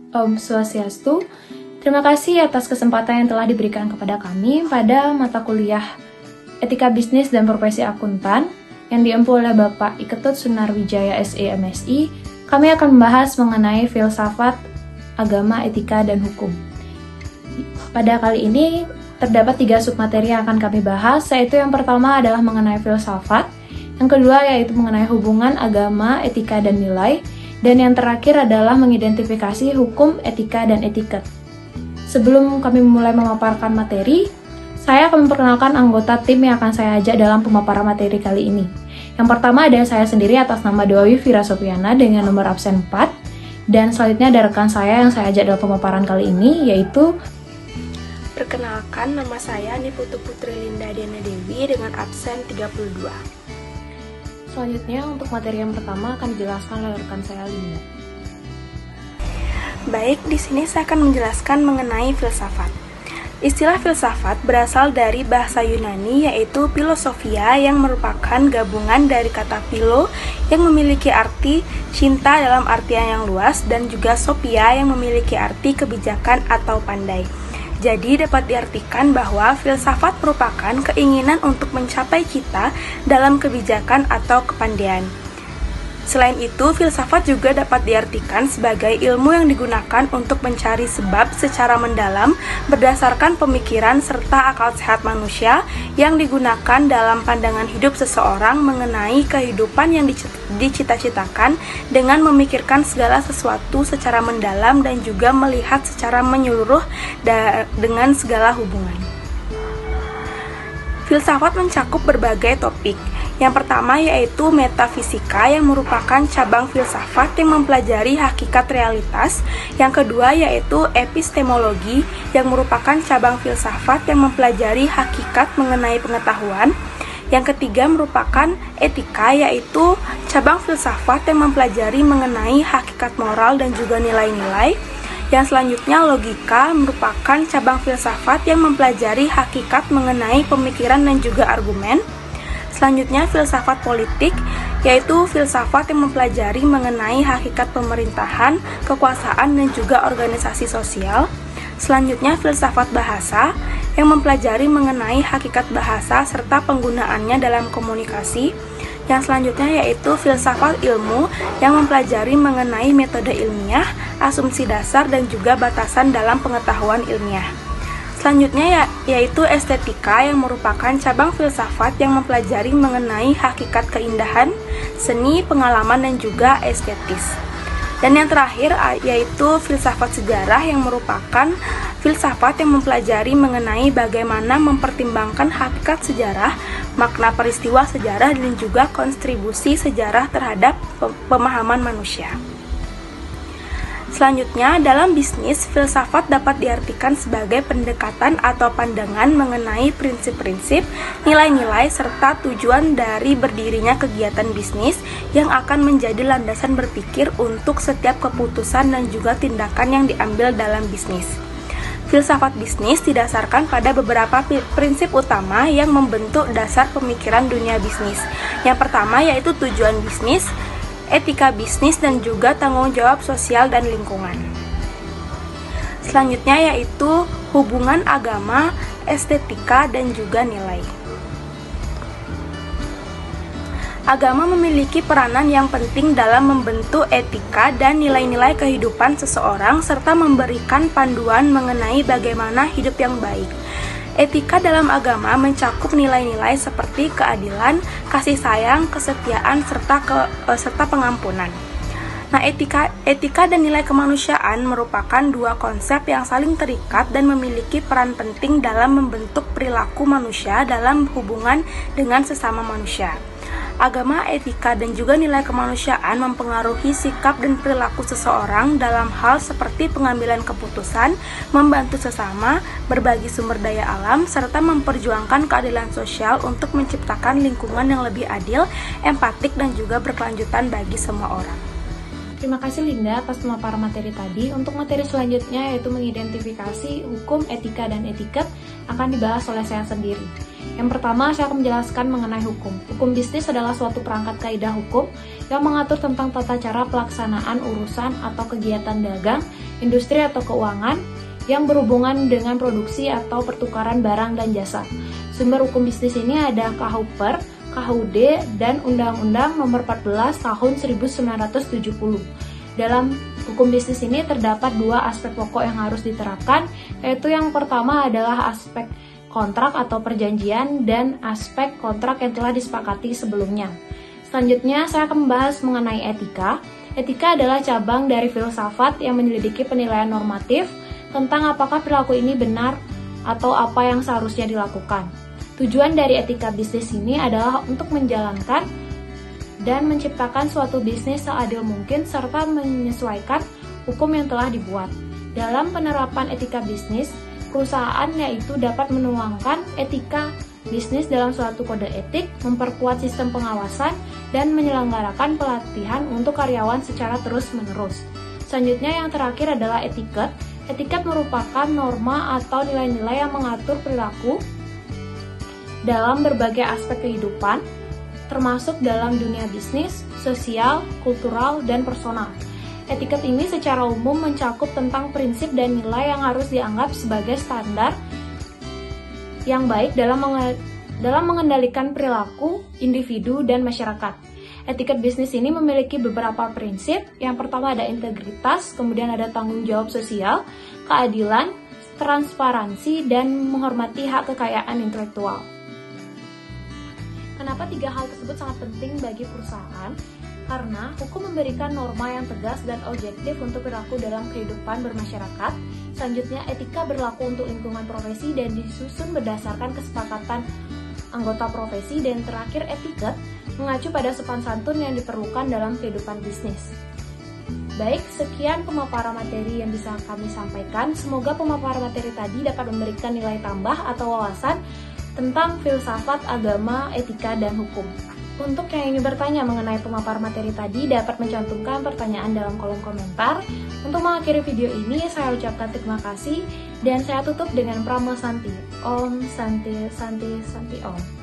Om Swastiastu. Terima kasih atas kesempatan yang telah diberikan kepada kami pada mata kuliah Etika Bisnis dan Profesi Akuntan yang diempu oleh Bapak Iketut Sunarwijaya SE MSI. Kami akan membahas mengenai filsafat, agama, etika, dan hukum. Pada kali ini terdapat 3 submateri yang akan kami bahas, yaitu yang pertama adalah mengenai filsafat, yang kedua yaitu mengenai hubungan agama, etika, dan nilai, dan yang terakhir adalah mengidentifikasi hukum, etika, dan etiket. Sebelum kami mulai memaparkan materi, saya akan memperkenalkan anggota tim yang akan saya ajak dalam pemaparan materi kali ini. Yang pertama ada saya sendiri atas nama Dewi Fira Sofiana dengan nomor absen 4, dan selanjutnya ada rekan saya yang saya ajak dalam pemaparan kali ini, yaitu perkenalkan, nama saya Niputu Putri Linda Diana Dewi dengan absen 32. Selanjutnya, untuk materi yang pertama akan dijelaskan oleh rekan saya Linda. Baik, di sini saya akan menjelaskan mengenai filsafat. Istilah filsafat berasal dari bahasa Yunani yaitu philosophia yang merupakan gabungan dari kata philo yang memiliki arti cinta dalam artian yang luas dan juga sophia yang memiliki arti kebijakan atau pandai. Jadi dapat diartikan bahwa filsafat merupakan keinginan untuk mencapai cita dalam kebijakan atau kepandaian. Selain itu, filsafat juga dapat diartikan sebagai ilmu yang digunakan untuk mencari sebab secara mendalam berdasarkan pemikiran serta akal sehat manusia yang digunakan dalam pandangan hidup seseorang mengenai kehidupan yang dicita-citakan dengan memikirkan segala sesuatu secara mendalam dan juga melihat secara menyeluruh dengan segala hubungan. Filsafat mencakup berbagai topik. Yang pertama yaitu metafisika yang merupakan cabang filsafat yang mempelajari hakikat realitas. Yang kedua yaitu epistemologi yang merupakan cabang filsafat yang mempelajari hakikat mengenai pengetahuan. Yang ketiga merupakan etika yaitu cabang filsafat yang mempelajari mengenai hakikat moral dan juga nilai-nilai. Yang selanjutnya logika merupakan cabang filsafat yang mempelajari hakikat mengenai pemikiran dan juga argumen. Selanjutnya filsafat politik, yaitu filsafat yang mempelajari mengenai hakikat pemerintahan, kekuasaan, dan juga organisasi sosial. Selanjutnya filsafat bahasa, yang mempelajari mengenai hakikat bahasa serta penggunaannya dalam komunikasi. Yang selanjutnya yaitu filsafat ilmu, yang mempelajari mengenai metode ilmiah, asumsi dasar, dan juga batasan dalam pengetahuan ilmiah. Selanjutnya yaitu estetika yang merupakan cabang filsafat yang mempelajari mengenai hakikat keindahan, seni, pengalaman, dan juga estetis. Dan yang terakhir yaitu filsafat sejarah yang merupakan filsafat yang mempelajari mengenai bagaimana mempertimbangkan hakikat sejarah, makna peristiwa sejarah, dan juga kontribusi sejarah terhadap pemahaman manusia. Selanjutnya, dalam bisnis, filsafat dapat diartikan sebagai pendekatan atau pandangan mengenai prinsip-prinsip, nilai-nilai, serta tujuan dari berdirinya kegiatan bisnis yang akan menjadi landasan berpikir untuk setiap keputusan dan juga tindakan yang diambil dalam bisnis. Filsafat bisnis didasarkan pada beberapa prinsip utama yang membentuk dasar pemikiran dunia bisnis. Yang pertama yaitu tujuan bisnis, etika bisnis, dan juga tanggung jawab sosial dan lingkungan. Selanjutnya yaitu hubungan agama, estetika, dan juga nilai. Agama memiliki peranan yang penting dalam membentuk etika dan nilai-nilai kehidupan seseorang serta memberikan panduan mengenai bagaimana hidup yang baik. Etika dalam agama mencakup nilai-nilai seperti keadilan, kasih sayang, kesetiaan, serta pengampunan. Nah, etika dan nilai kemanusiaan merupakan 2 konsep yang saling terikat dan memiliki peran penting dalam membentuk perilaku manusia dalam hubungan dengan sesama manusia. Agama, etika, dan juga nilai kemanusiaan mempengaruhi sikap dan perilaku seseorang dalam hal seperti pengambilan keputusan, membantu sesama, berbagi sumber daya alam, serta memperjuangkan keadilan sosial untuk menciptakan lingkungan yang lebih adil, empatik, dan juga berkelanjutan bagi semua orang. Terima kasih Linda atas pemaparan materi tadi. Untuk materi selanjutnya yaitu mengidentifikasi hukum, etika, dan etiket akan dibahas oleh saya sendiri. Yang pertama, saya akan menjelaskan mengenai hukum. Hukum bisnis adalah suatu perangkat kaidah hukum yang mengatur tentang tata cara pelaksanaan urusan atau kegiatan dagang, industri atau keuangan yang berhubungan dengan produksi atau pertukaran barang dan jasa. Sumber hukum bisnis ini ada KUHP, KUHD, dan Undang-Undang Nomor 14 Tahun 1970. Dalam hukum bisnis ini terdapat dua aspek pokok yang harus diterapkan, yaitu yang pertama adalah aspek kontrak atau perjanjian dan aspek kontrak yang telah disepakati sebelumnya. Selanjutnya, saya akan membahas mengenai etika. Etika adalah cabang dari filsafat yang menyelidiki penilaian normatif tentang apakah perilaku ini benar atau apa yang seharusnya dilakukan. Tujuan dari etika bisnis ini adalah untuk menjalankan dan menciptakan suatu bisnis seadil mungkin serta menyesuaikan hukum yang telah dibuat. Dalam penerapan etika bisnis, perusahaan yaitu dapat menuangkan etika bisnis dalam suatu kode etik, memperkuat sistem pengawasan, dan menyelenggarakan pelatihan untuk karyawan secara terus-menerus. Selanjutnya yang terakhir adalah etiket. Etiket merupakan norma atau nilai-nilai yang mengatur perilaku dalam berbagai aspek kehidupan, termasuk dalam dunia bisnis, sosial, kultural, dan personal. Etiket ini secara umum mencakup tentang prinsip dan nilai yang harus dianggap sebagai standar yang baik dalam mengendalikan perilaku individu dan masyarakat. Etiket bisnis ini memiliki beberapa prinsip. Yang pertama ada integritas, kemudian ada tanggung jawab sosial, keadilan, transparansi, dan menghormati hak kekayaan intelektual. Kenapa tiga hal tersebut sangat penting bagi perusahaan? Karena hukum memberikan norma yang tegas dan objektif untuk perilaku dalam kehidupan bermasyarakat. Selanjutnya, etika berlaku untuk lingkungan profesi dan disusun berdasarkan kesepakatan anggota profesi. Dan terakhir, etiket mengacu pada sopan santun yang diperlukan dalam kehidupan bisnis. Baik, sekian pemaparan materi yang bisa kami sampaikan. Semoga pemaparan materi tadi dapat memberikan nilai tambah atau wawasan tentang filsafat, agama, etika, dan hukum. Untuk yang ingin bertanya mengenai pemaparan materi tadi, dapat mencantumkan pertanyaan dalam kolom komentar. Untuk mengakhiri video ini, saya ucapkan terima kasih, dan saya tutup dengan Pramo Santi. Om Santi Santi Santi Om.